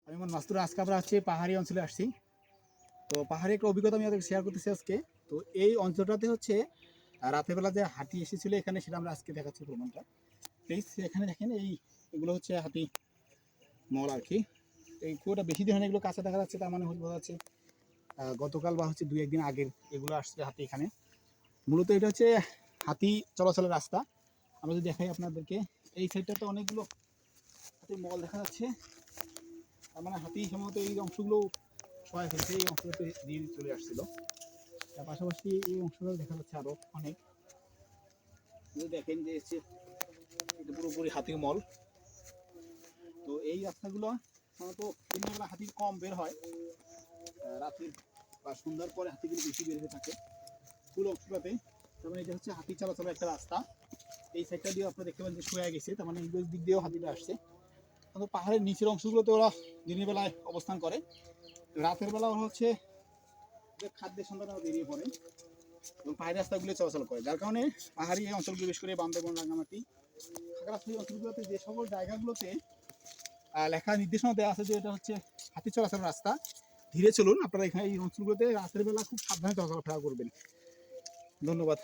আমি মোহাম্মদ মাসুদ। আজকে আমরা পাহাড়ি অঞ্চলে আসছি। তো পাহাড়ি একটা অভিজ্ঞতা আমি আপনাদের শেয়ার করতেছি আজকে। তো এই অঞ্চলটাতে রাতের বেলা যে হাতি এসেছিল এখানে, সেটা আমরা আজকে দেখাচ্ছি প্রমাণটা। প্লিজ এখানে দেখেন, এগুলো হচ্ছে হাতি মল আর কি। এই খুবটা বেশি দিন হয় না, এগুলো কাঁচা দেখা যাচ্ছে, তার মানে বোঝা যাচ্ছে গতকাল বা দুই একদিন আগের এগুলো আসছে হাতি এখানে। মূলত এটা হচ্ছে হাতি চলাচলের রাস্তা। আমরা যদি দেখাই আপনাদেরকে, এই সাইডটাতে অনেকগুলো হাতির মল দেখা যাচ্ছে। তার মানে হাতি সম্ভবত এই অংশগুলো সবাই ফেলছে, এই অংশটাতে দিয়ে চলে আসছিল। তার পাশাপাশি এই অংশটা দেখা যাচ্ছে আরো অনেক। দেখেন যে এটা পুরোপুরি হাতির মল। তো এই রাস্তাগুলো সাধারণত দিনের বেলা হাতি কম বের হয়, রাত্রির বা সন্ধ্যার পরে হাতিগুলো বেশি বের হয়ে থাকে পুরো অংশটাতে। তার মানে এটা হচ্ছে হাতি চলাচলের একটা রাস্তা। এই সাইডটা দিয়ে আপনারা দেখতে পাচ্ছেন শুয়ে গেছে, তার মানে এই দিক দিয়েও হাতিটা আসছে। কিন্তু পাহাড়ের নিচের অংশগুলোতে ওরা দিনের বেলায় অবস্থান করে, রাতের বেলা ওরা খাদ্যের সন্ধানে বেরিয়ে পড়ে এবং পাহাড়ি রাস্তাগুলো চলাচল করে। যার কারণে পাহাড়ি এই অঞ্চলগুলো, বিশেষ করে বান্দরবন, রাঙ্গামাটি, খাগড়াছড়ি অঞ্চলগুলোতে যে সকল জায়গাগুলোতে লেখা নির্দেশনা দেওয়া আছে যে এটা হচ্ছে হাতি চলাচলের রাস্তা, ধীরে চলুন, আপনারা এখানে এই অঞ্চলগুলোতে রাতের বেলা খুব সাবধানে চলাফেরা করবেন। ধন্যবাদ।